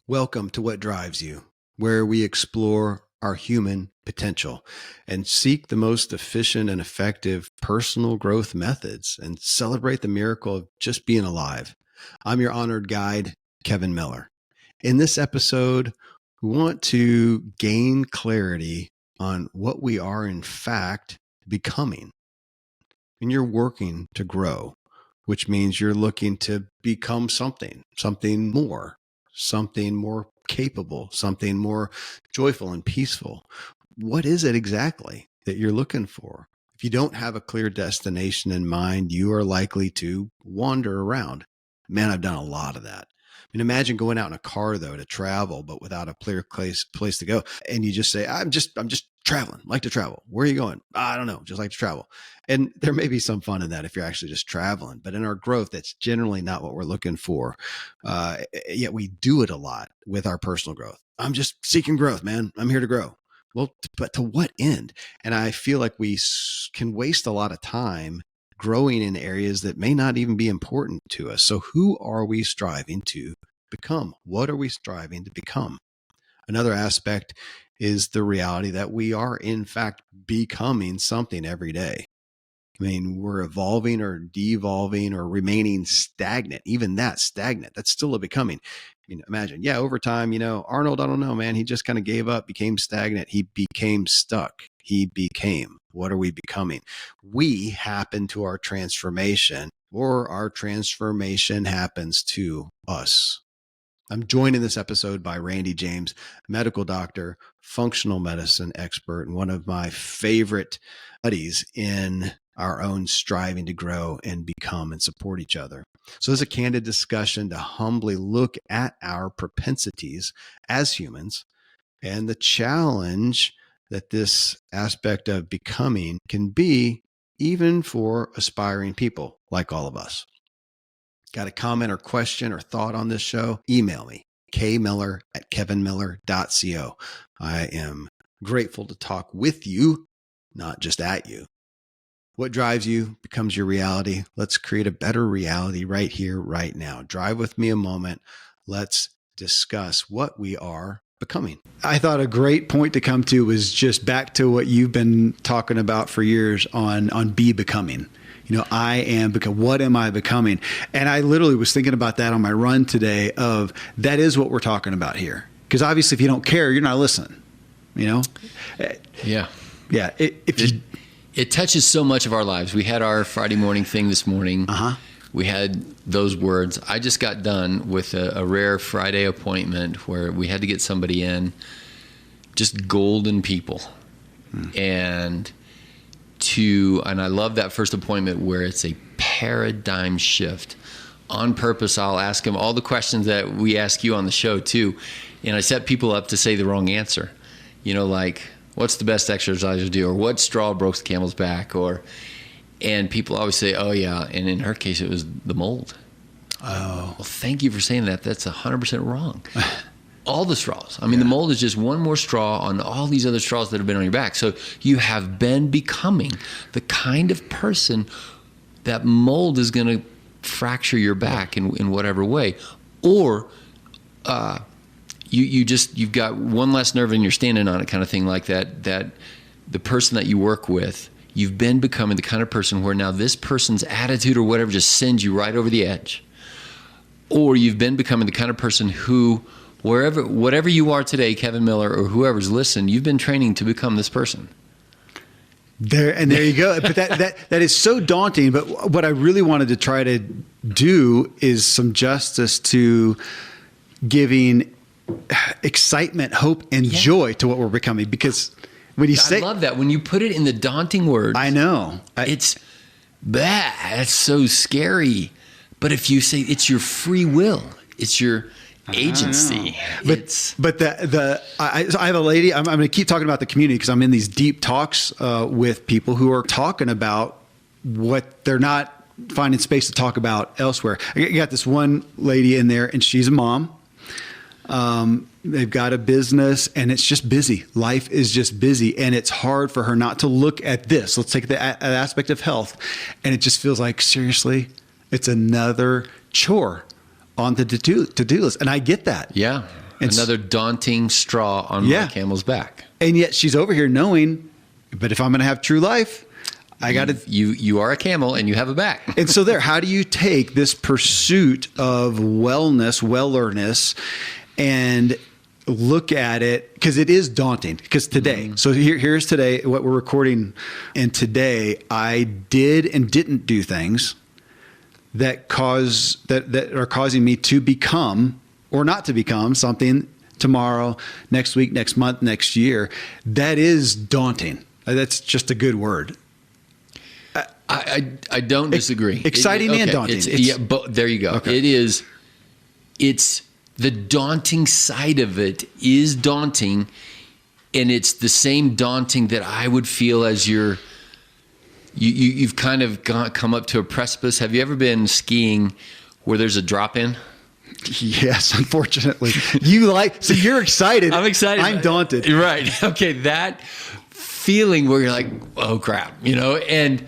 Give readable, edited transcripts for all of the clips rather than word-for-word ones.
Welcome to What Drives You, where we explore our human potential and seek the most efficient and effective personal growth methods and celebrate the miracle of just being alive. I'm your honored guide, Kevin Miller. In this episode, we want to gain clarity on what we are in fact becoming. And you're working to grow, which means you're looking to become something more capable, something more joyful and peaceful. What is it exactly that you're looking for? If you don't have a clear destination in mind, you are likely to wander around. Man, I've done a lot of that. I mean, imagine going out in a car though to travel, but without a clear place to go. And you just say, I'm just traveling, like to travel. Where are you going? I don't know, just like to travel. And there may be some fun in that if you're actually just traveling, but in our growth, that's generally not what we're looking for. Yet we do it a lot with our personal growth. I'm just seeking growth, man. I'm here to grow. Well, but to what end? And I feel like we can waste a lot of time growing in areas that may not even be important to us. So who are we striving to become? What are we striving to become? Another aspect is the reality that we are in fact becoming something every day. I mean, we're evolving or devolving or remaining stagnant. Even that stagnant, that's still a becoming. I mean, imagine, over time, Arnold, I don't know, man, he just kind of gave up, became stagnant. He became stuck. What are we becoming? We happen to our transformation, or our transformation happens to us. I'm joined in this episode by Randy James, medical doctor, functional medicine expert, and one of my favorite buddies in our own striving to grow and become and support each other. So this is a candid discussion to humbly look at our propensities as humans and the challenge that this aspect of becoming can be even for aspiring people like all of us. Got a comment or question or thought on this show? Email me, kmiller@kevinmiller.co. I am grateful to talk with you, not just at you. What drives you becomes your reality. Let's create a better reality right here, right now. Drive with me a moment. Let's discuss what we are becoming. I thought a great point to come to was just back to what you've been talking about for years on be becoming. I am because what am I becoming? And I literally was thinking about that on my run today of that is what we're talking about here. Because obviously if you don't care, you're not listening, Yeah. Yeah. It touches so much of our lives. We had our Friday morning thing this morning. We had those words. I just got done with a rare Friday appointment where we had to get somebody in, just golden people. And I love that first appointment where it's a paradigm shift. On purpose, I'll ask them all the questions that we ask you on the show too. And I set people up to say the wrong answer. Like, what's the best exercise to do? Or what straw broke the camel's back? And people always say, oh yeah. And in her case, it was the mold. Oh. Well, thank you for saying that. That's 100% wrong. All the straws. I mean, The mold is just one more straw on all these other straws that have been on your back. So you have been becoming the kind of person that mold is going to fracture your back in whatever way. Or you've got one less nerve and you're standing on it kind of thing like that the person that you work with, you've been becoming the kind of person where now this person's attitude or whatever just sends you right over the edge. Or you've been becoming the kind of person who whatever you are today, Kevin Miller or whoever's listening, you've been training to become this person. There you go. But that is so daunting. But what I really wanted to try to do is some justice to giving excitement, hope, and joy to what we're becoming. Because when you say, I love that when you put it in the daunting words. I know it's bad. That's so scary. But if you say it's your free will, it's your agency. But I have a lady. I'm going to keep talking about the community because I'm in these deep talks with people who are talking about what they're not finding space to talk about elsewhere. I got this one lady in there, and she's a mom. They've got a business, and it's just busy. Life is just busy, and it's hard for her not to look at this. Let's take the aspect of health, and it just feels like, seriously, it's another chore on the to-do list. And I get that. Yeah. Another daunting straw on my camel's back. And yet she's over here knowing, but if I'm going to have true life, I got to. You are a camel and you have a back. And so how do you take this pursuit of wellness, wellerness, and look at it? Because it is daunting. Because today, so here's today, what we're recording. And today I did and didn't do things that are causing me to become or not to become something tomorrow, next week, next month, next year. That is daunting. That's just a good word. I don't disagree. Exciting and daunting. But there you go. Okay. It's the daunting side of it is daunting, and it's the same daunting that I would feel as you've kind of come up to a precipice. Have you ever been skiing where there's a drop in? Yes, unfortunately. So you're excited. I'm excited. I'm daunted. Right. Okay. That feeling where you're like, oh crap, and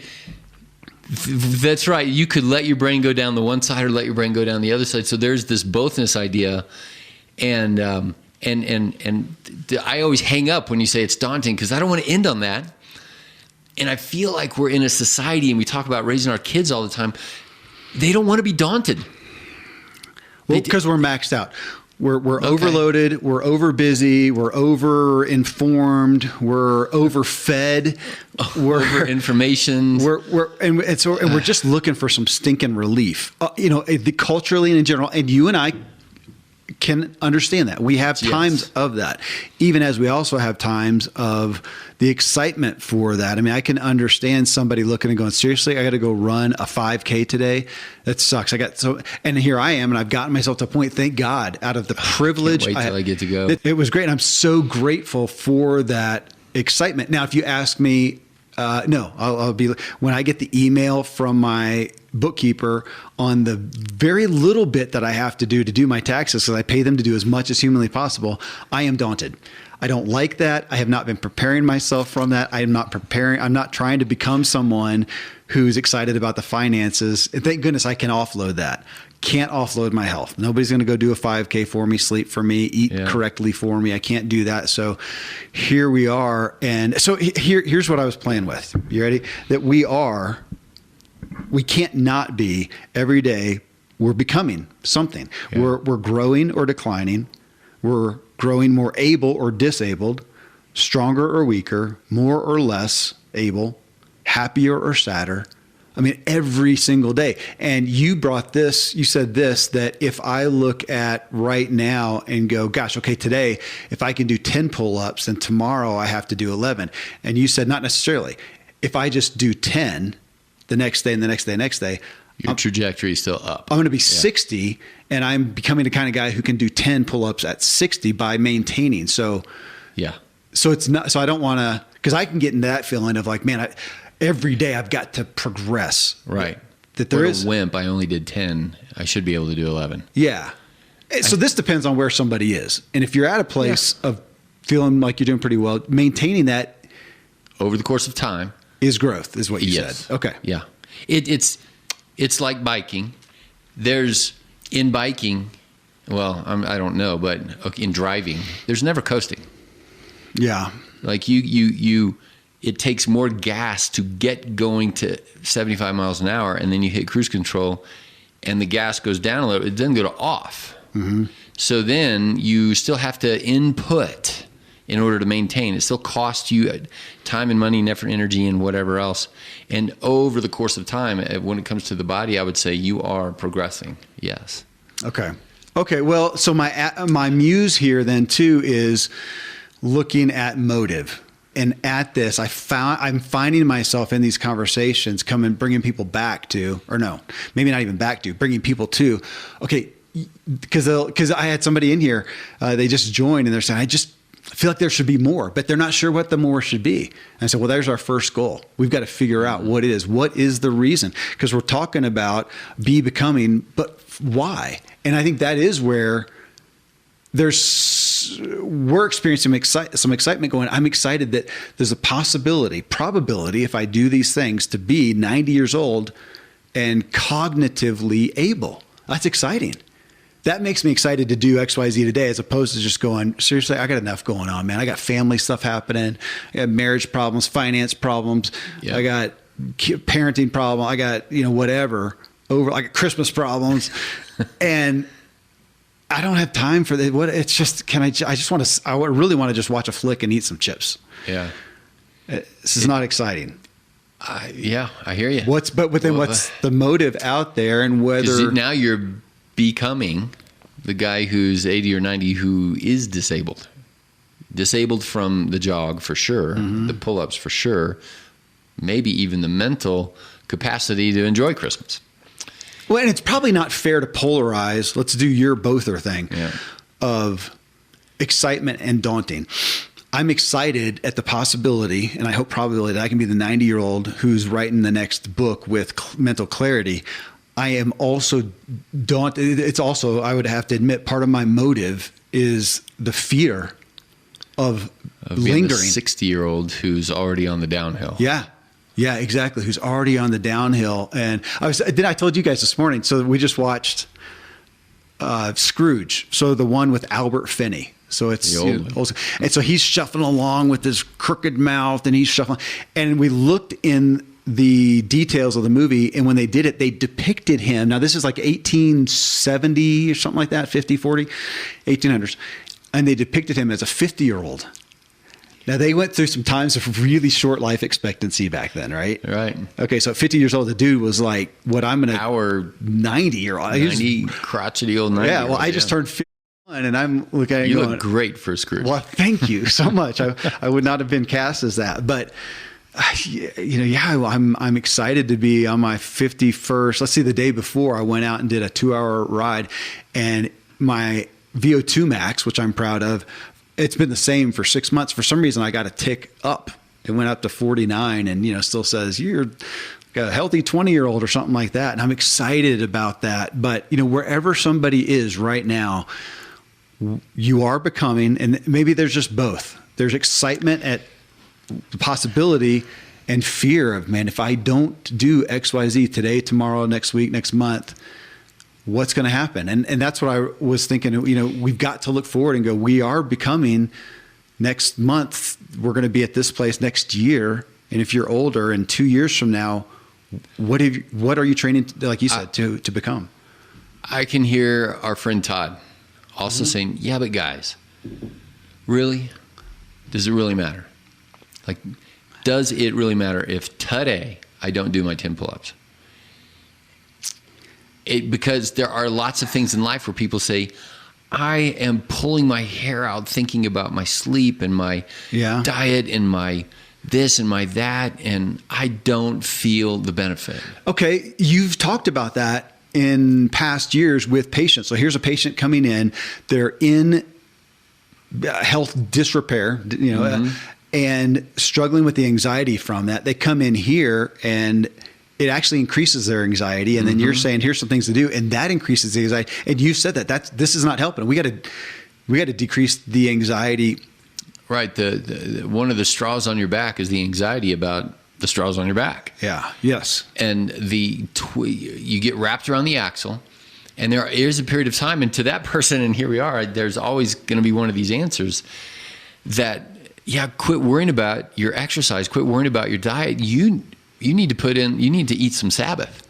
that's right. You could let your brain go down the one side or let your brain go down the other side. So there's this bothness idea. And I always hang up when you say it's daunting because I don't want to end on that. And I feel like we're in a society, and we talk about raising our kids all the time. They don't want to be daunted. Well, because we're maxed out. We're overloaded. We're over busy. We're over informed. We're overfed. We're over information. We're just looking for some stinking relief. Culturally and in general, and you and I can understand that. We have times of that, even as we also have times of the excitement for that. I mean, I can understand somebody looking and going, seriously, I got to go run a 5K today. That sucks. And here I am, and I've gotten myself to a point, thank God, out of the privilege. Can't wait till I get to go. It was great. And I'm so grateful for that excitement. Now, if you ask me, no, I'll be, when I get the email from my bookkeeper on the very little bit that I have to do my taxes, because I pay them to do as much as humanly possible, I am daunted. I don't like that. I have not been preparing myself from that. I'm not trying to become someone who's excited about the finances. And thank goodness I can offload that. Can't offload my health. Nobody's going to go do a 5K for me, sleep for me, eat correctly for me. I can't do that. So here we are. And so here's what I was playing with. You ready? That we can't not be every day. We're becoming something. Yeah. We're growing or declining. We're growing more able or disabled, stronger or weaker, more or less able, happier or sadder. I mean, every single day. And you said this, that if I look at right now and go, gosh, okay, today, if I can do 10 pull-ups, then tomorrow I have to do 11. And you said, not necessarily. If I just do 10 the next day and the next day, your trajectory is still up. I'm going to be 60, and I'm becoming the kind of guy who can do 10 pull-ups at 60 by maintaining. So it's not, so I don't want to, because I can get into that feeling of like, man, every day I've got to progress. Right. That there is a wimp. I only did 10. I should be able to do 11. Yeah. So this depends on where somebody is. And if you're at a place of feeling like you're doing pretty well, maintaining that over the course of time is growth, is what you said. Okay. Yeah. It's like biking. In biking, well, I don't know, but in driving, there's never coasting. Yeah. Like it takes more gas to get going to 75 miles an hour, and then you hit cruise control and the gas goes down a little. It doesn't go to off. Mm-hmm. So then you still have to input in order to maintain. It still costs you time and money and effort, energy, and whatever else. And over the course of time, when it comes to the body, I would say you are progressing. Yes. Okay. Well, so my muse here then too is looking at motive. And at this, I'm finding myself in these conversations bringing people back to, or no, maybe not even back to, bringing people to, okay, because I had somebody in here, they just joined and they're saying, I feel like there should be more, but they're not sure what the more should be. And I said, well, there's our first goal. We've got to figure out what it is. What is the reason? Because we're talking about becoming, but why? And I think that is where we're experiencing some excitement going. I'm excited that there's a probability, if I do these things, to be 90 years old and cognitively able. That's exciting. that makes me excited to do XYZ today, as opposed to just going, seriously, I got enough going on, man. I got family stuff happening. I got marriage problems, finance problems. I got parenting problem. I got, whatever I got Christmas problems and I don't have time for that. It's just, I really want to just watch a flick and eat some chips. Yeah. This is not exciting. I hear you. What's the motive out there, and whether now you're becoming the guy who's 80 or 90 who is disabled from the jog for sure, the pull-ups for sure, maybe even the mental capacity to enjoy Christmas. Well, and it's probably not fair to polarize. Let's do your bother thing of excitement and daunting. I'm excited at the possibility, and I hope probability, that I can be the 90-year-old who's writing the next book with mental clarity. I am also daunted. It's also, I would have to admit, part of my motive is the fear of lingering. Being the 60-year-old who's already on the downhill. Yeah, exactly. Who's already on the downhill. And I told you guys this morning, so we just watched Scrooge. So the one with Albert Finney. So it's and so he's shuffling along with his crooked mouth, and he's shuffling. And we looked in the details of the movie, and when they did it, they depicted him. Now this is like 1870 or something like that, 50, 40, 1800s. And they depicted him as a 50-year-old. Now, they went through some times of really short life expectancy back then, right? Right. Okay, so at 50 years old, the dude was like, our 90-year-old. 90, crotchety old 90. Yeah, well, I just turned 51, and I'm looking at you look great for Scrooge. Well, thank you so much. I would not have been cast as that. But, I'm excited to be on my 51st. Let's see, the day before, I went out and did a 2-hour ride, and my VO2 max, which I'm proud of, it's been the same for 6 months. For some reason, I got a tick up. It went up to 49 and, still says you're a healthy 20-year-old or something like that. And I'm excited about that. But, wherever somebody is right now, you are becoming, and maybe there's just both. There's excitement at the possibility and fear of, man, if I don't do XYZ today, tomorrow, next week, next month, what's going to happen? And that's what I was thinking, we've got to look forward and go, we are becoming next month. We're going to be at this place next year. And if you're older and 2 years from now, what are you training, like you said, to become? I can hear our friend Todd also saying, yeah, but guys, really, does it really matter? Like, does it really matter if today I don't do my 10 pull-ups? Because there are lots of things in life where people say, I am pulling my hair out thinking about my sleep and my diet and my this and my that, and I don't feel the benefit. Okay, you've talked about that in past years with patients. So here's a patient coming in, they're in health disrepair, and struggling with the anxiety from that. They come in here and it actually increases their anxiety. And then you're saying, here's some things to do. And that increases the anxiety. And you said this is not helping. We got to decrease the anxiety. Right. The one of the straws on your back is the anxiety about the straws on your back. Yeah. Yes. And you get wrapped around the axle, and there is a period of time. And to that person, and here we are, there's always going to be one of these answers that, quit worrying about your exercise, quit worrying about your diet. You need to eat some Sabbath.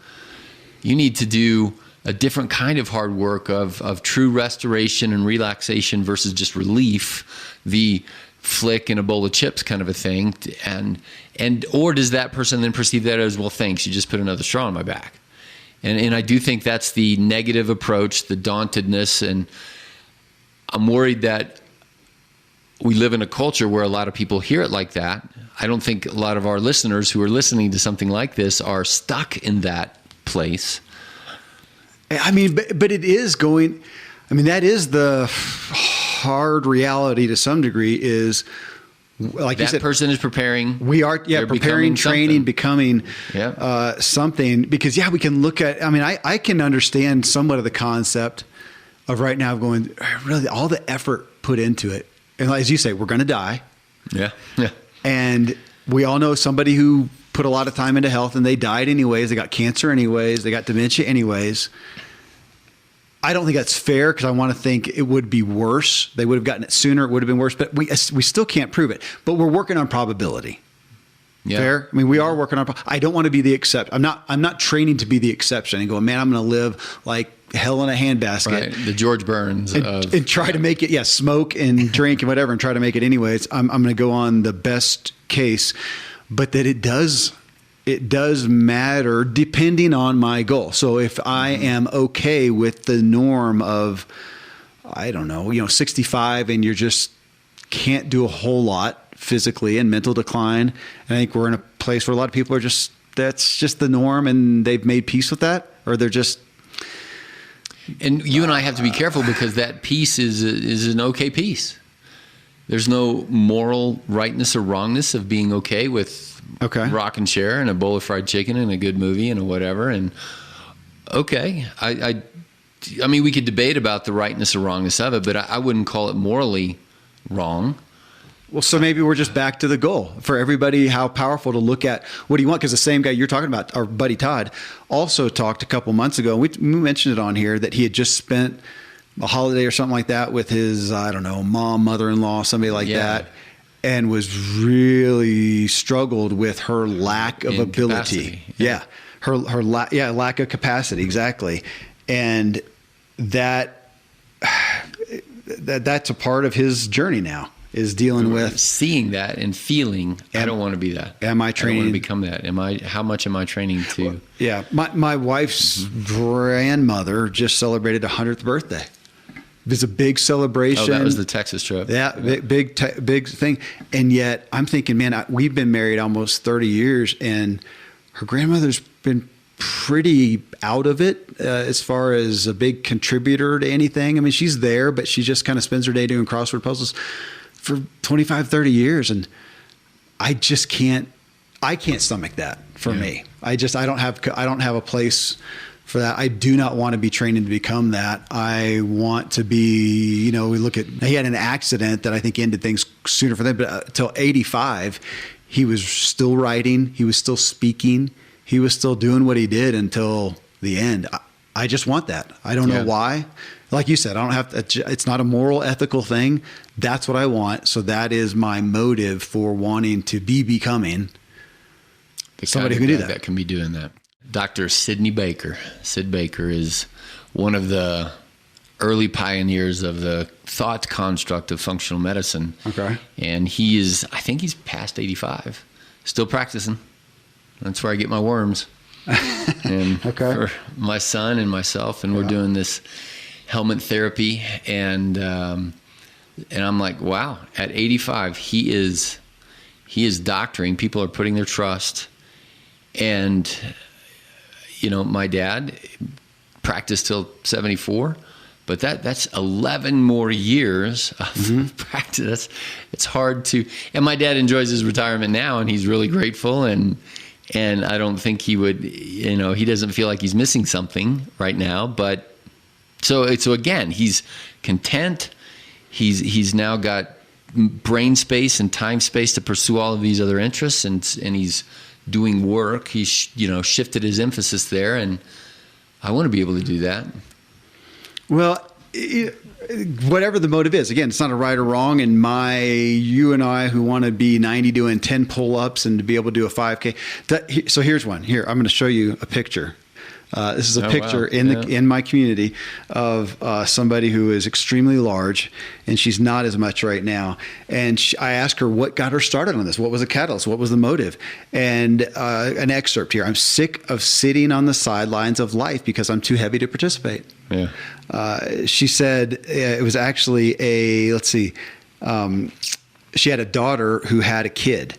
You need to do a different kind of hard work of true restoration and relaxation versus just relief, the flick and a bowl of chips kind of a thing. Or does that person then perceive that as, well, thanks, you just put another straw on my back? And I do think that's the negative approach, the dauntedness. And I'm worried that we live in a culture where a lot of people hear it like that. I don't think a lot of our listeners who are listening to something like this are stuck in that place. I mean, but it is going, that is the hard reality to some degree is, like you said, that person is preparing. We are, preparing, training, becoming something, because, we can look at, I can understand somewhat of the concept of right now going, really all the effort put into it. And as you say, we're going to die. Yeah. And we all know somebody who put a lot of time into health and they died anyways. They got cancer anyways. They got dementia anyways. I don't think that's fair because I want to think it would be worse. They would have gotten it sooner. It would have been worse, but we still can't prove it. But we're working on probability. Yeah. Fair. I mean, we are working on. I don't want to be the exception. I'm not training to be the exception and going, man, I'm going to live like hell in a handbasket. Right. The George Burns and try to make it. Yeah, smoke and drink and whatever, and try to make it anyways. I'm going to go on the best case, but that it does matter depending on my goal. So if I am okay with the norm of, I don't know, 65, and you just can't do a whole lot physically and mental decline. And I think we're in a place where a lot of people are that's just the norm, and they've made peace with that, or they're just. And you and I have to be careful because that peace is an okay peace. There's no moral rightness or wrongness of being okay with rock and share and a bowl of fried chicken and a good movie and a whatever. And I mean, we could debate about the rightness or wrongness of it, but I wouldn't call it morally wrong. Well, so maybe we're just back to the goal for everybody, how powerful to look at what do you want? Because the same guy you're talking about, our buddy Todd, also talked a couple months ago. We mentioned it on here that he had just spent a holiday or something like that with his, I don't know, mom, mother-in-law, somebody like that, and was really struggled with her lack of ability. Yeah. Her lack of capacity. Exactly. And that's a part of his journey now. Is dealing with seeing that and feeling. I don't want to be that. Am I training? I don't want to become that. How much am I training to? Well, yeah, my wife's grandmother just celebrated 100th birthday. It was a big celebration. Oh, that was the Texas trip. Yeah, big thing. And yet I'm thinking, man, we've been married almost 30 years, and her grandmother's been pretty out of it as far as a big contributor to anything. I mean, she's there, but she just kind of spends her day doing crossword puzzles for 25, 30 years. And I can't stomach that for me. I don't have a place for that. I do not want to be training to become that. I want to be, he had an accident that I think ended things sooner for them, but until 85, he was still writing. He was still speaking. He was still doing what he did until the end. I just want that. I don't know why. Like you said, I don't have to, it's not a moral, ethical thing. That's what I want. So that is my motive for wanting to be becoming somebody who can do that. That can be doing that. Dr. Sidney Baker. Sid Baker is one of the early pioneers of the thought construct of functional medicine. Okay. And I think he's past 85, still practicing. That's where I get my worms. And for my son and myself, and we're doing this helmet therapy, and I'm like, wow, at 85, he is doctoring. People are putting their trust. And my dad practiced till 74, but that's 11 more years of practice. It's hard to, and my dad enjoys his retirement now, and he's really grateful, and I don't think he would, he doesn't feel like he's missing something right now, but so again, he's content. He's now got brain space and time space to pursue all of these other interests, and he's doing work. He's shifted his emphasis there, and I want to be able to do that. Well, whatever the motive is, again, it's not a right or wrong. And you and I who want to be 90 doing 10 pull-ups and to be able to do a 5K. So here's one. Here, I'm going to show you a picture. This is a picture in my community of somebody who is extremely large, and she's not as much right now. And I asked her what got her started on this. What was the catalyst? What was the motive? And an excerpt here. I'm sick of sitting on the sidelines of life because I'm too heavy to participate. Yeah. She said it was actually she had a daughter who had a kid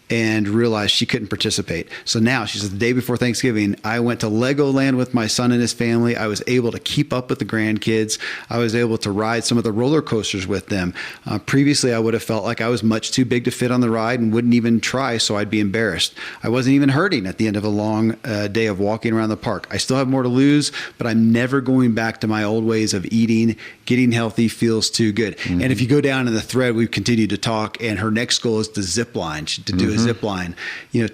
and realized she couldn't participate. So now, she says, the day before Thanksgiving, I went to Legoland with my son and his family. I was able to keep up with the grandkids. I was able to ride some of the roller coasters with them. Previously, I would have felt like I was much too big to fit on the ride and wouldn't even try, so I'd be embarrassed. I wasn't even hurting at the end of a long day of walking around the park. I still have more to lose, but I'm never going back to my old ways of eating. Getting healthy feels too good. Mm-hmm. And if you go down in the thread, we've continued to talk, and her next goal is to zip line, to do a zip line,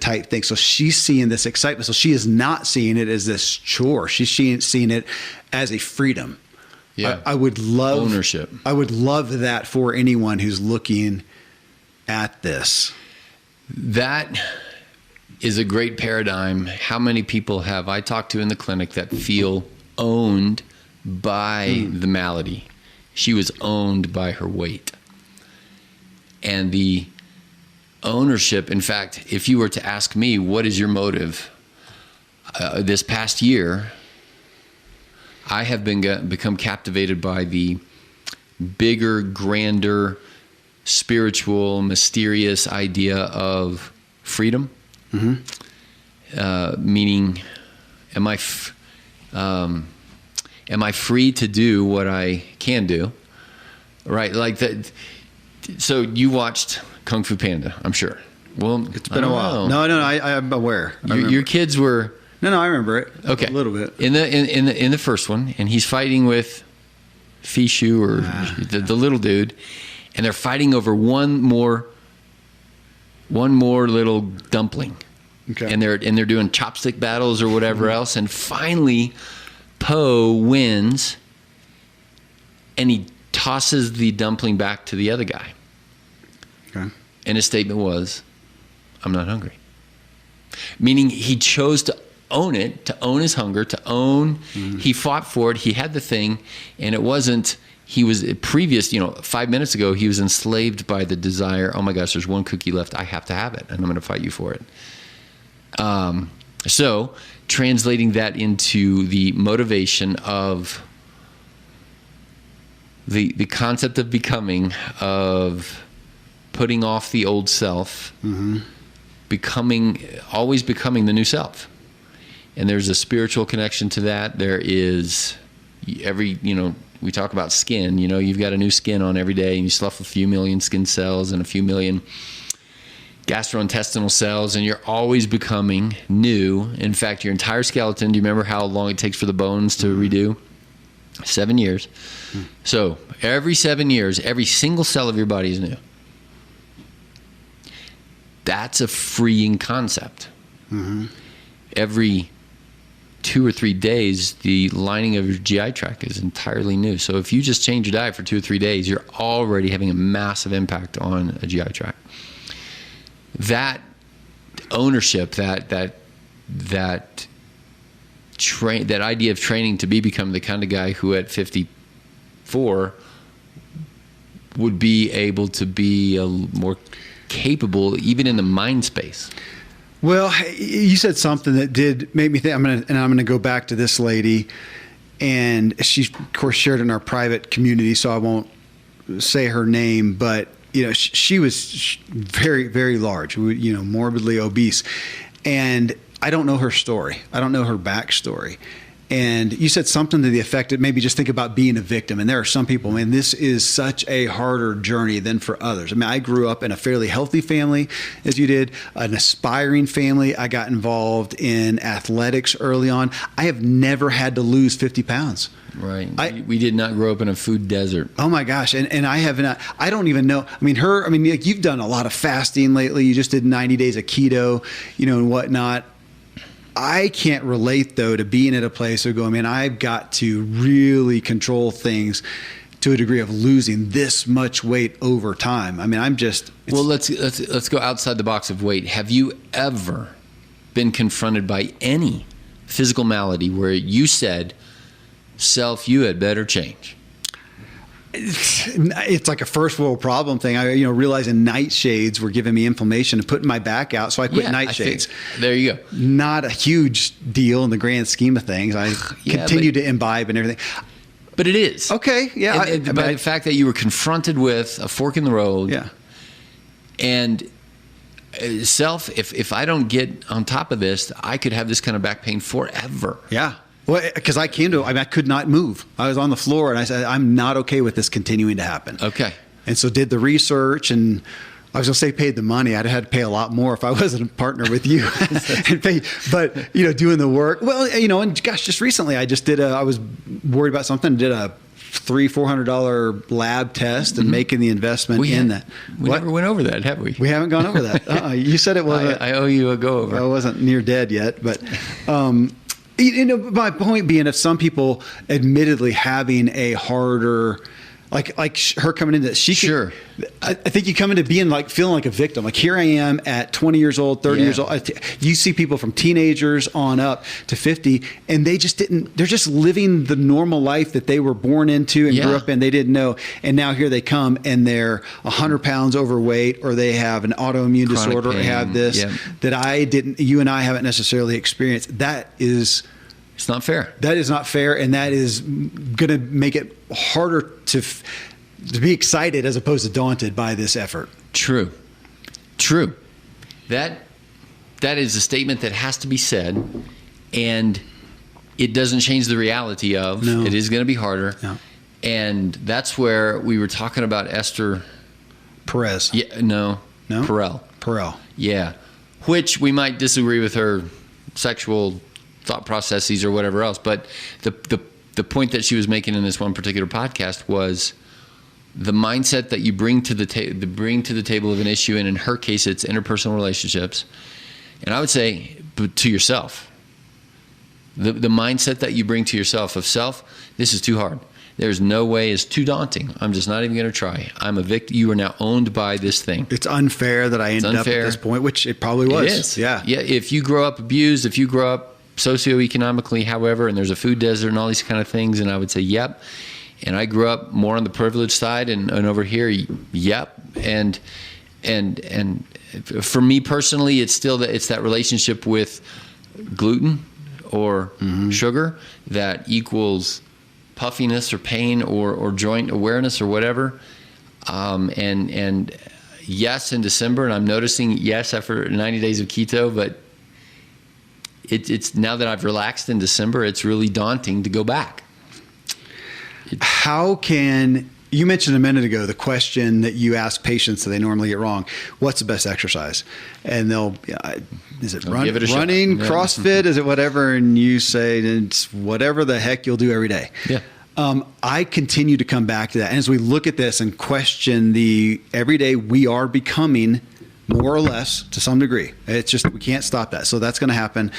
type thing. So she's seeing this excitement. So she is not seeing it as this chore. She's seeing it as a freedom. Yeah. I would love ownership. I would love that for anyone who's looking at this. That is a great paradigm. How many people have I talked to in the clinic that feel owned by the malady? She was owned by her weight. And the ownership, in fact, if you were to ask me, what is your motive? This past year, I have become captivated by the bigger, grander, spiritual, mysterious idea of freedom. Meaning, am I free to do what I can do? Right, like that. So you watched Kung Fu Panda, I'm sure. Well, It's been a while. No, I'm aware. Your kids were. No, I remember it. Okay, a little bit in the first one, and he's fighting with Fishu or the little dude, and they're fighting over one more little dumpling. Okay. And they're doing chopstick battles or whatever else, and finally Po wins, and he tosses the dumpling back to the other guy. Okay. And his statement was, "I'm not hungry." Meaning he chose to own it, to own his hunger, to own. He fought for it. He had the thing, and it wasn't. He was previous, 5 minutes ago, he was enslaved by the desire. Oh my gosh, there's one cookie left. I have to have it, and I'm going to fight you for it. So translating that into the motivation of the concept of becoming, of putting off the old self, always becoming the new self. And there's a spiritual connection to that. There is we talk about skin, you've got a new skin on every day, and you slough a few million skin cells and a few million gastrointestinal cells, and you're always becoming new. In fact, your entire skeleton, do you remember how long it takes for the bones to redo? 7 years. So every 7 years, every single cell of your body is new. That's a freeing concept. Every 2 or 3 days, the lining of your GI tract is entirely new. So if you just change your diet for 2 or 3 days, you're already having a massive impact on a GI tract. That ownership, that idea of training to become the kind of guy who at 54 would be able to be more capable, even in the mind space. Well, you said something that did make me think. I'm going to go back to this lady, and she, of course, shared in our private community, so I won't say her name, but she was very, very large, morbidly obese, and I don't know her story. I don't know her backstory. And you said something to the effect that maybe just think about being a victim. And there are some people, man, this is such a harder journey than for others. I mean, I grew up in a fairly healthy family, as you did, an aspiring family. I got involved in athletics early on. I have never had to lose 50 pounds. Right. We did not grow up in a food desert. Oh my gosh. And I have not, I don't even know. Like you've done a lot of fasting lately. You just did 90 days of keto, and whatnot. I can't relate, though, to being at a place of going, man, I've got to really control things to a degree of losing this much weight over time. I mean, well, let's go outside the box of weight. Have you ever been confronted by any physical malady where you said, self, you had better change? It's like a first world problem thing. I, realizing nightshades were giving me inflammation and putting my back out, so I quit nightshades. There you go. Not a huge deal in the grand scheme of things. I continue to imbibe and everything. But it is. Okay, yeah. By the fact that you were confronted with a fork in the road. Yeah. And self, if I don't get on top of this, I could have this kind of back pain forever. Yeah. Well, because I could not move. I was on the floor, and I said, I'm not okay with this continuing to happen. Okay. And so did the research, and I was going to say paid the money. I'd had to pay a lot more if I wasn't a partner with you. But, doing the work. Well, and gosh, just recently I was worried about something, did a $300-400 lab test and making the investment in that. We never went over that, have we? We haven't gone over that. You said it wasn't. I owe you a go over. I wasn't near dead yet, but My point being, if some people admittedly having a harder, like her coming into, Sure. I think you come into being like feeling like a victim. Like here I am at 20 years old, 30 years old. You see people from teenagers on up to 50, and they're just living the normal life that they were born into and grew up in. They didn't know. And now here they come and they're 100 pounds overweight, or they have an autoimmune disorder, or have this that you and I haven't necessarily experienced. It's not fair. That is not fair, and that is going to make it harder to be excited as opposed to daunted by this effort. True. That is a statement that has to be said, and it doesn't change the reality of it is going to be harder. No. And that's where we were talking about Esther Perez. Yeah, no. Perel. Yeah. Which we might disagree with her sexual thought processes or whatever else, but the point that she was making in this one particular podcast was the mindset that you bring to the table of an issue, and in her case it's interpersonal relationships, and I would say to yourself, the mindset that you bring to yourself of this is too hard, there's no way, it's too daunting, I'm just not even going to try, I'm a victim, you are now owned by this thing, it's unfair that I ended up at this point, which it probably was. It is. Yeah, if you grow up abused, if you grow up socioeconomically, however, and there's a food desert and all these kind of things, and I would say, yep. And I grew up more on the privileged side, and over here, yep. And for me personally, it's that relationship with gluten or sugar that equals puffiness or pain or joint awareness or whatever. And yes, in December, and I'm noticing after 90 days of keto, but it's now that I've relaxed in December, it's really daunting to go back. You mentioned a minute ago the question that you ask patients that they normally get wrong: what's the best exercise? And is it running, CrossFit? Is it whatever? And you say it's whatever the heck you'll do every day. Yeah. I continue to come back to that. And as we look at this and question the everyday, we are becoming more or less to some degree. It's just, we can't stop that. So that's going to happen.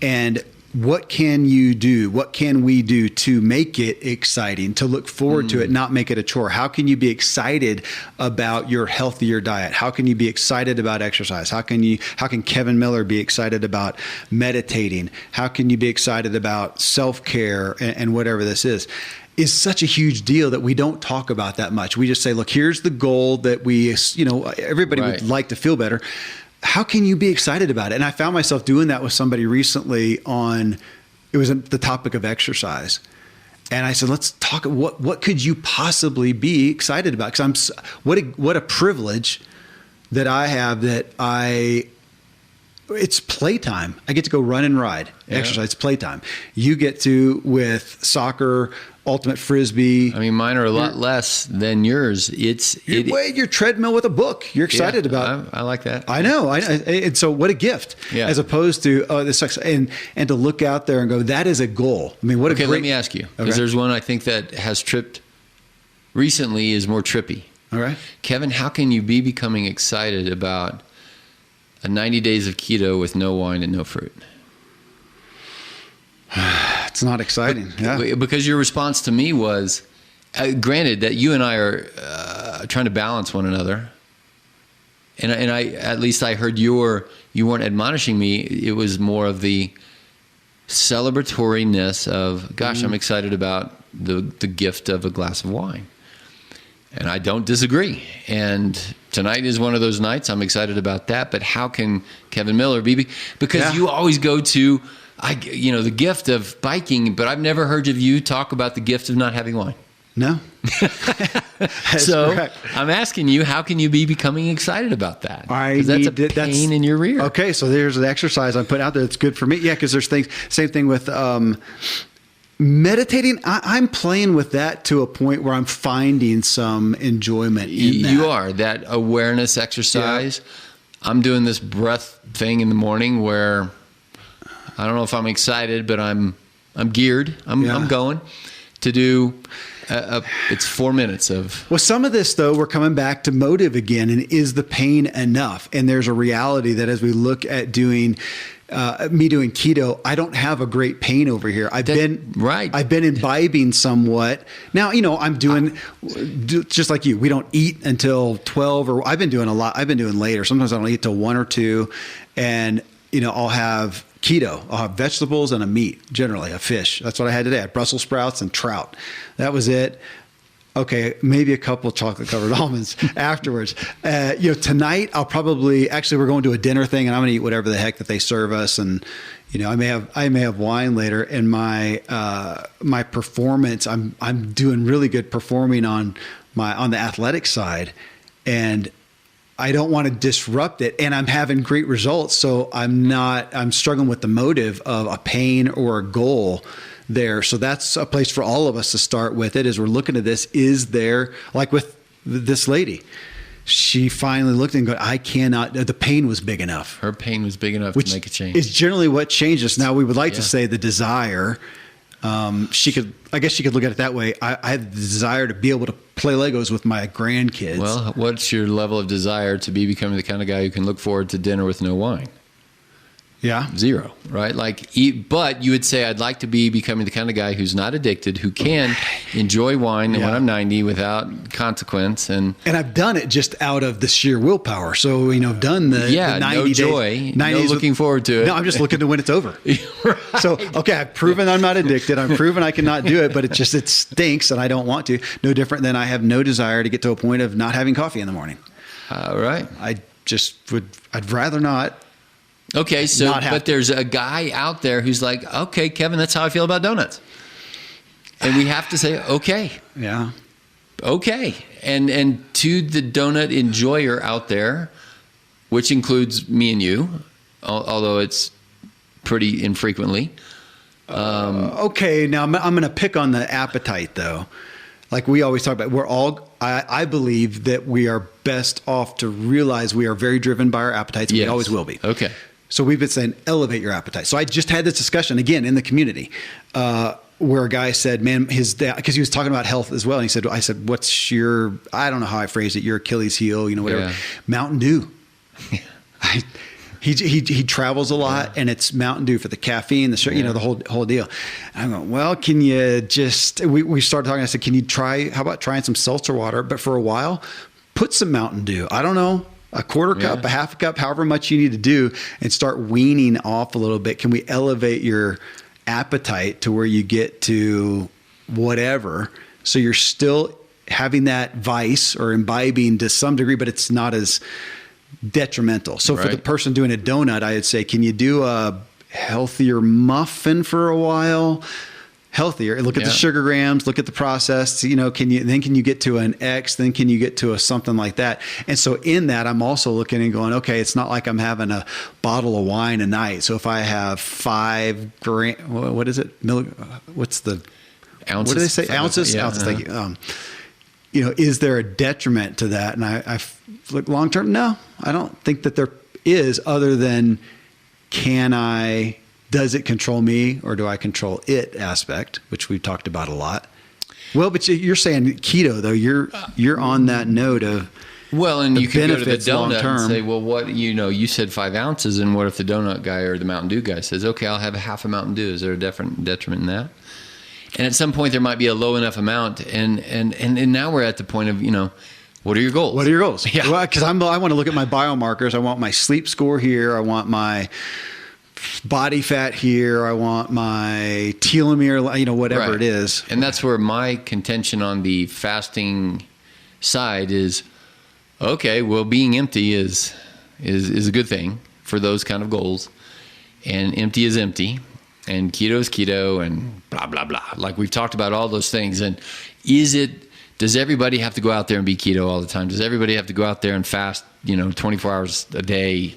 And what can you do? What can we do to make it exciting, to look forward to it, not make it a chore? How can you be excited about your healthier diet? How can you be excited about exercise? How can Kevin Miller be excited about meditating? How can you be excited about self-care and whatever this is such a huge deal that we don't talk about that much. We just say, look, here's the goal that everybody would like to feel better. How can you be excited about it? And I found myself doing that with somebody recently it was the topic of exercise. And I said, let's talk, what could you possibly be excited about? Because what a privilege that I have it's playtime. I get to go run and ride, exercise, it's playtime. You get to, with soccer, ultimate frisbee. I mean, mine are a lot less than yours. Your treadmill with a book. You're excited about. I like that. I know. And so what a gift, as opposed to, this sucks. And to look out there and go, that is a goal. I mean, let me ask you, because there's one I think that has tripped recently is more trippy. All right. Kevin, how can you be becoming excited about a 90 days of keto with no wine and no fruit? It's not exciting. Because your response to me was, granted that you and I are trying to balance one another, and I at least I heard you weren't admonishing me. It was more of the celebratoriness of, gosh, I'm excited about the gift of a glass of wine. And I don't disagree. And tonight is one of those nights. I'm excited about that. But how can Kevin Miller be? Because you always go to, the gift of biking, but I've never heard of you talk about the gift of not having wine. No. So correct. I'm asking you, how can you be becoming excited about that? Because that's a pain in your rear. Okay, so there's an exercise I'm putting out there that's good for me. Yeah, because there's things, same thing with meditating. I'm playing with that to a point where I'm finding some enjoyment in that. You are. That awareness exercise. Yeah. I'm doing this breath thing in the morning where I don't know if I'm excited, but I'm geared. I'm going to do. It's 4 minutes of. Well, some of this though, we're coming back to motive again, and is the pain enough? And there's a reality that as we look at doing me doing keto, I don't have a great pain over here. I've been imbibing somewhat. Now, I'm doing just like you. We don't eat until 12, or I've been doing a lot. I've been doing later. Sometimes I don't eat till 1 or 2, and I'll have keto. I'll have vegetables and a meat, generally a fish. That's what I had today. I had Brussels sprouts and trout. That was it. Okay, maybe a couple chocolate covered almonds afterwards. Tonight I'll probably, we're going to a dinner thing, and I'm going to eat whatever the heck that they serve us, and I may have wine later. And my performance, I'm doing really good performing on the athletic side, and I don't want to disrupt it, and I'm having great results. So I'm struggling with the motive of a pain or a goal there. So that's a place for all of us to start with it, as we're looking at this. Is there, like with this lady, she finally looked and go, I cannot, the pain was big enough. Her pain was big enough to make a change. Is generally what changes. Now we would like to say the desire. I guess she could look at it that way. I have the desire to be able to play Legos with my grandkids. Well, what's your level of desire to be becoming the kind of guy who can look forward to dinner with no wine? Yeah. 0, right? But you would say, I'd like to be becoming the kind of guy who's not addicted, who can enjoy wine when I'm 90 without consequence. And I've done it just out of the sheer willpower. So, I've done the 90 no joy, days, no looking forward to it. No, I'm just looking to when it's over. Right. So, okay, I've proven I'm not addicted. I've proven I cannot do it, but it stinks and I don't want to. No different than I have no desire to get to a point of not having coffee in the morning. Right. I'd rather not. Okay, but there's a guy out there who's like, okay, Kevin, that's how I feel about donuts. And we have to say, okay. Yeah. Okay. And to the donut enjoyer out there, which includes me and you, although it's pretty infrequently. Okay, now I'm going to pick on the appetite, though. Like we always talk about, I believe that we are best off to realize we are very driven by our appetites. And we always will be. Okay. So we've been saying, elevate your appetite. So I just had this discussion again in the community where a guy said, man, his dad, because he was talking about health as well. And I said, what's your, I don't know how I phrased it, your Achilles heel, whatever. Yeah. Mountain Dew. He travels a lot, and it's Mountain Dew for the caffeine, the whole deal. And I'm going, well, can you just, we started talking, I said, how about trying some seltzer water, but for a while, put some Mountain Dew. I don't know, a quarter cup, a half a cup, however much you need to do, and start weaning off a little bit. Can we elevate your appetite to where you get to whatever, so you're still having that vice or imbibing to some degree, but it's not as detrimental. So for the person doing a donut, I would say, can you do a healthier muffin for a while? Healthier. Look at the sugar grams, look at the process, can you get to an X, then can you get to a something like that? And so in that, I'm also looking and going, okay, it's not like I'm having a bottle of wine a night. So if I have 5 grams, what is it? What's the ounces? What do they say? Ounces? Yeah. Ounces. Thank you. Is there a detriment to that? And I look long term. No, I don't think that there is, other than does it control me, or do I control it aspect, which we've talked about a lot. Well, but you're saying keto, though. You're on that note of, well, and you can go to the donut long-term. And say, well, what, you said 5 ounces, and what if the donut guy or the Mountain Dew guy says, okay, I'll have a half a Mountain Dew. Is there a detriment in that? And at some point there might be a low enough amount, and now we're at the point of, what are your goals? What are your goals? Yeah. Well, because I want to look at my biomarkers. I want my sleep score here. I want my body fat here. I want my telomere, whatever it is. And that's where my contention on the fasting side is, okay, well, being empty is a good thing for those kind of goals. And empty is empty. And keto is keto, and blah, blah, blah. Like we've talked about all those things. And does everybody have to go out there and be keto all the time? Does everybody have to go out there and fast, 24 hours a day?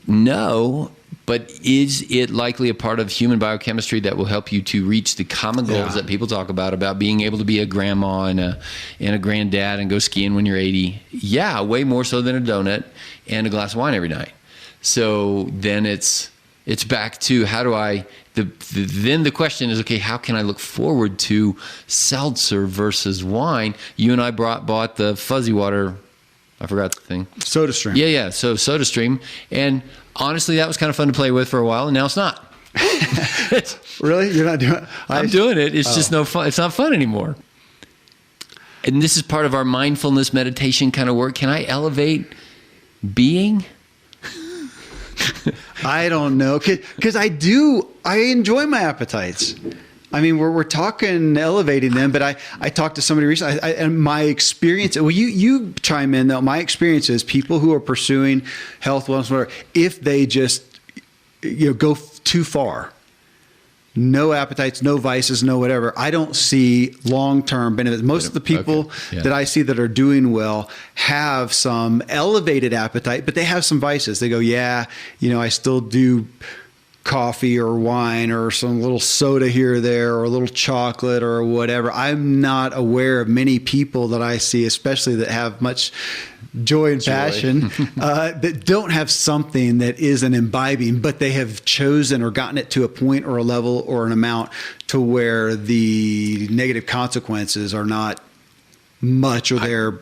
No. But is it likely a part of human biochemistry that will help you to reach the common goals that people talk about being able to be a grandma and a granddad and go skiing when you're 80? Yeah, way more so than a donut and a glass of wine every night. So then it's back to how do I... Then the question is, okay, how can I look forward to seltzer versus wine? You and I bought the fuzzy water I forgot the thing. SodaStream. Yeah. So SodaStream. And honestly, that was kind of fun to play with for a while, and now it's not. Really? You're not doing it? I'm doing it. It's just no fun. It's not fun anymore. And this is part of our mindfulness meditation kind of work. Can I elevate being? I don't know. Because I enjoy my appetites. I mean, we're talking elevating them, but I talked to somebody recently, and my experience, well, you chime in though. My experience is people who are pursuing health, wellness, whatever, if they just, go too far, no appetites, no vices, no whatever, I don't see long-term benefits. Most of the people that I see that are doing well have some elevated appetite, but they have some vices. They go, I still do coffee or wine or some little soda here or there or a little chocolate or whatever. I'm not aware of many people that I see, especially that have much joy and passion, that don't have something that is an imbibing, but they have chosen or gotten it to a point or a level or an amount to where the negative consequences are not much, or they're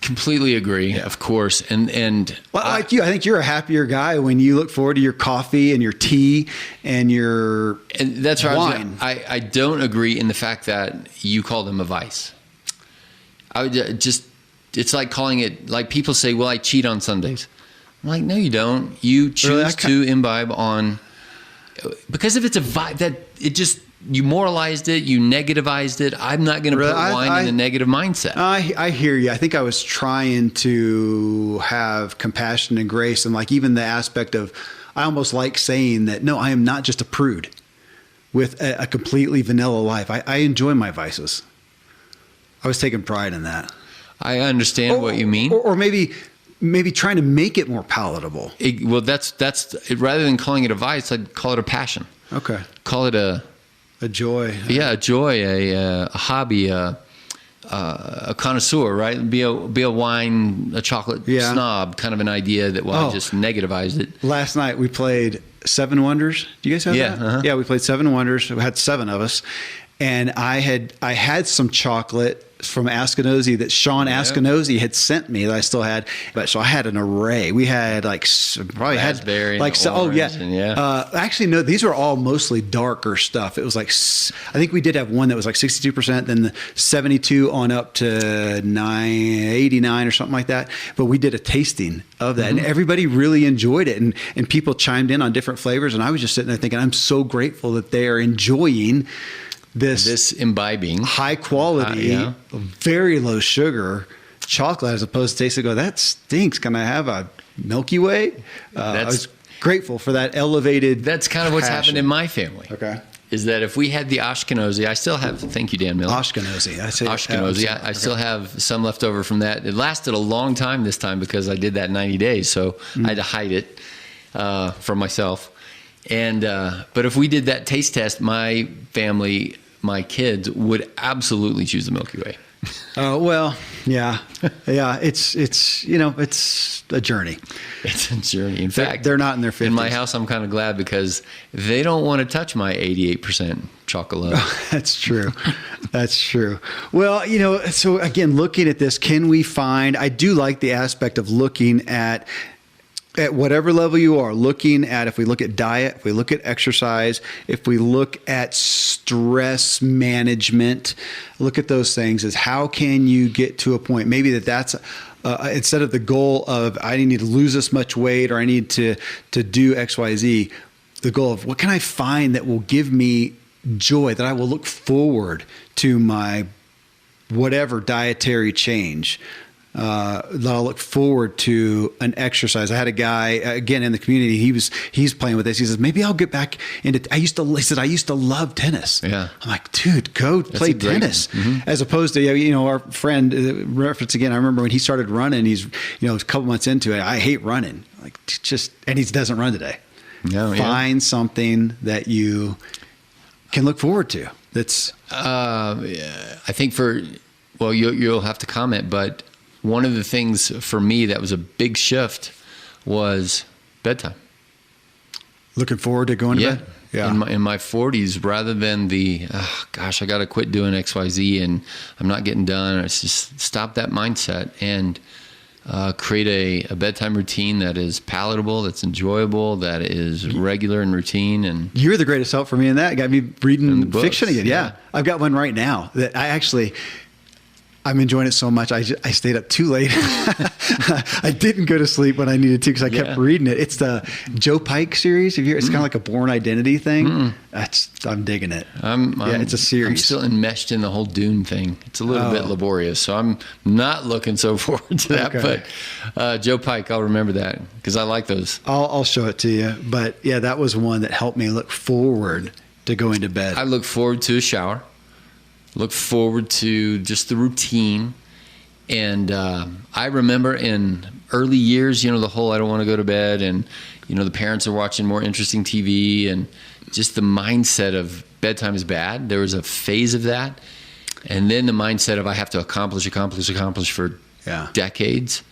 completely agree, of course. And like you, I think you're a happier guy when you look forward to your coffee and your tea and your that's wine. I don't agree in the fact that you call them a vice. I would just, it's like calling it, like people say, well, I cheat on Sundays. I'm like, no, you don't. You choose to imbibe on, because if it's a vibe that it just, you moralized it, you negativized it. I'm not going to put wine in a negative mindset. I hear you. I think I was trying to have compassion and grace, and like even the aspect of, I almost like saying that, no, I am not just a prude with a completely vanilla life. I enjoy my vices. I was taking pride in that. I understand what you mean. Or maybe trying to make it more palatable. Well, that's rather than calling it a vice, I'd call it a passion. Okay. Call it a joy. Yeah, a joy, a hobby, a connoisseur, right? Be a wine, a chocolate snob, kind of an idea that, I just negativized it. Last night we played Seven Wonders. Do you guys have that? Uh-huh. Yeah, we played Seven Wonders. We had 7 of us. And I had some chocolate from Askinosie that Sean Askinosie had sent me that I still had. But so I had an array. We had probably raspberry, had actually no, these were all mostly darker stuff. It was like, I think we did have one that was like 62%, then the 72 on up to 89 or something like that. But we did a tasting of that, and everybody really enjoyed it, and people chimed in on different flavors, and I was just sitting there thinking, I'm so grateful that they are enjoying this imbibing high quality, very low sugar chocolate, as opposed to tasting, that stinks. Can I have a Milky Way? I was grateful for that elevated. That's kind of what's happened in my family. Okay. Is that if we had the Ashkenazi, I still have, thank you, Dan Miller. Ashkenazi. I say Ashkenazi. I still have some left over from that. It lasted a long time this time because I did that 90 days. So I had to hide it from myself. And but if we did that taste test, my family, my kids would absolutely choose the Milky Way. Oh, well, yeah. It's a journey. It's a journey. In fact, they're not in their 50s. In my house, I'm kind of glad because they don't want to touch my 88% chocolate. That's true. That's true. Well, so again, looking at this, can we find, I do like the aspect of looking at whatever level you are, looking at, if we look at diet, if we look at exercise, if we look at stress management, look at those things, is how can you get to a point, maybe that's instead of the goal of I need to lose this much weight or I need to do X, Y, Z, the goal of what can I find that will give me joy, that I will look forward to my whatever dietary change. That I'll look forward to an exercise. I had a guy again in the community. He's playing with this. He says, maybe I'll get back into. He said I used to love tennis. Yeah. I'm like, dude, go play tennis. As opposed to our friend reference again. I remember when he started running. He's a couple months into it. I hate running. Like and he doesn't run today. No, Find something that you can look forward to. That's. I think you'll have to comment, but. One of the things for me that was a big shift was bedtime. Looking forward to going to bed? Yeah. In my 40s, rather than I got to quit doing XYZ and I'm not getting done. It's just stop that mindset and create a bedtime routine that is palatable, that's enjoyable, that is regular and routine. And you're the greatest help for me in that. Got me reading fiction again. Yeah. I've got one right now that I'm enjoying it so much. I stayed up too late. I didn't go to sleep when I needed to because I kept reading it. It's the Joe Pike series. It's kind of like a Born Identity thing. I'm digging it. It's a series. I'm still enmeshed in the whole Dune thing. It's a little bit laborious, so I'm not looking so forward to that. Okay. But Joe Pike, I'll remember that because I like those. I'll show it to you. But yeah, that was one that helped me look forward to going to bed. I look forward to a shower. Look forward to just the routine. And I remember in early years, the whole I don't want to go to bed, and, the parents are watching more interesting TV, and just the mindset of bedtime is bad. There was a phase of that. And then the mindset of I have to accomplish for decades.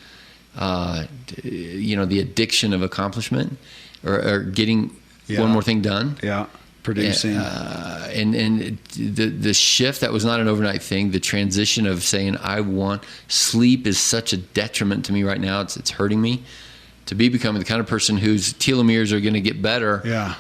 The addiction of accomplishment or getting one more thing done. Yeah. Producing. And the shift, that was not an overnight thing. The transition of saying, sleep is such a detriment to me right now. It's hurting me, to be becoming the kind of person whose telomeres are going to get better. Yeah.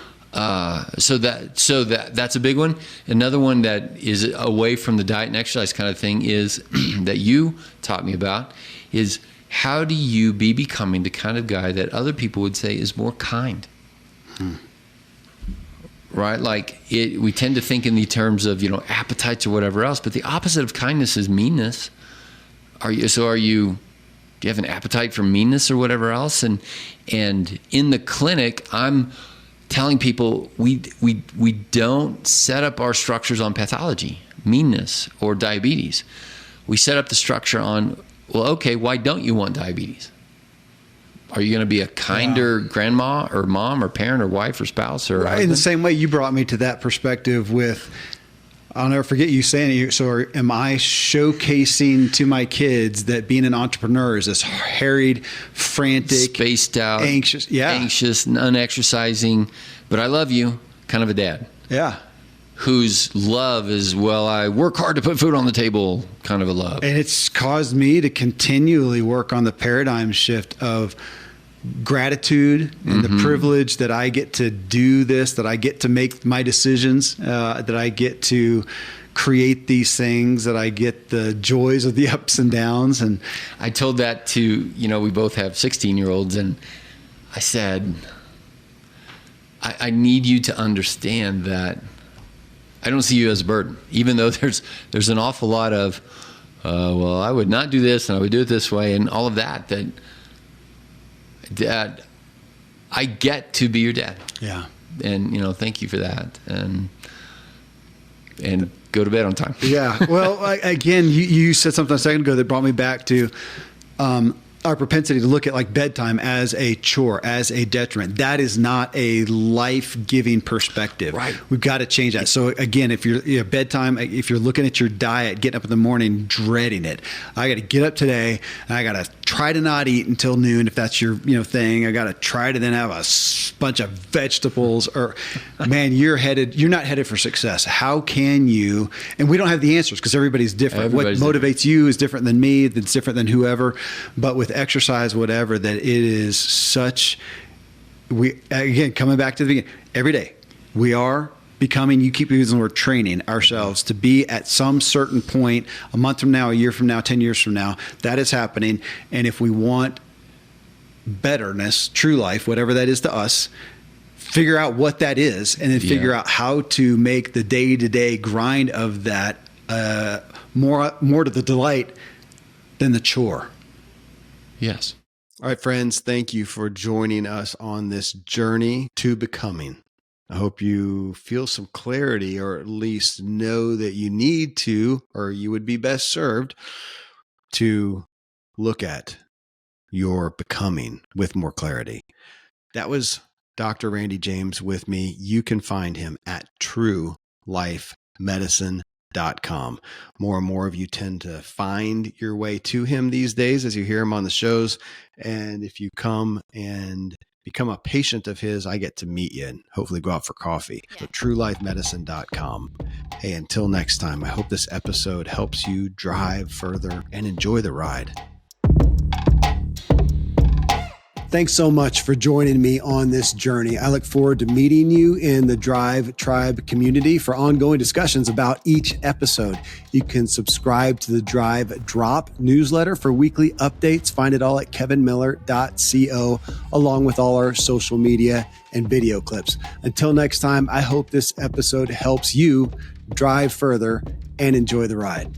So that's a big one. Another one that is away from the diet and exercise kind of thing is that you taught me about is how do you be becoming the kind of guy that other people would say is more kind? Right? Like we tend to think in the terms of, appetites or whatever else, but the opposite of kindness is meanness. Do you have an appetite for meanness or whatever else? And in the clinic, I'm telling people we don't set up our structures on pathology, meanness or diabetes. We set up the structure on, why don't you want diabetes? Are you going to be a kinder grandma or mom or parent or wife or spouse or husband? In the same way you brought me to that perspective with, I'll never forget you saying it. So am I showcasing to my kids that being an entrepreneur is this harried, frantic, spaced out, anxious, unexercising, but I love you kind of a dad? Yeah. Whose love is, I work hard to put food on the table kind of a love. And it's caused me to continually work on the paradigm shift of gratitude and the privilege that I get to do this, that I get to make my decisions, that I get to create these things, that I get the joys of the ups and downs. And I told that to, we both have 16-year-olds, and I said, I need you to understand that I don't see you as a burden, even though there's an awful lot of, I would not do this and I would do it this way and all of that I get to be your dad. Yeah. And, thank you for that. And go to bed on time. Yeah. Well, again, you said something a second ago that brought me back to our propensity to look at like bedtime as a chore, as a detriment. That is not a life-giving perspective. Right. We've got to change that. So again, if you're bedtime, if you're looking at your diet, getting up in the morning, dreading it, I got to get up today and I got to try to not eat until noon. If that's your, thing, I got to try to then have a bunch of vegetables or man, you're not headed for success. How can you, and we don't have the answers because everybody's different. What motivates you is different than me. That's different than whoever, but with exercise, whatever, that it is such, again, coming back to the beginning, every day we are becoming, you keep using the word training ourselves to be at some certain point, a month from now, a year from now, 10 years from now, that is happening. And if we want betterness, true life, whatever that is to us, figure out what that is and then figure out how to make the day-to-day grind of that more to the delight than the chore. Yes. All right, friends, thank you for joining us on this journey to becoming. I hope you feel some clarity, or at least know that you need to, or you would be best served to look at your becoming with more clarity. That was Dr. Randy James with me. You can find him at truelifemedicine.com. More and more of you tend to find your way to him these days as you hear him on the shows. And if you come and become a patient of his, I get to meet you and hopefully go out for coffee. So truelifemedicine.com. Hey, until next time, I hope this episode helps you drive further and enjoy the ride. Thanks so much for joining me on this journey. I look forward to meeting you in the Drive Tribe community for ongoing discussions about each episode. You can subscribe to the Drive Drop newsletter for weekly updates. Find it all at kevinmiller.co, along with all our social media and video clips. Until next time, I hope this episode helps you drive further and enjoy the ride.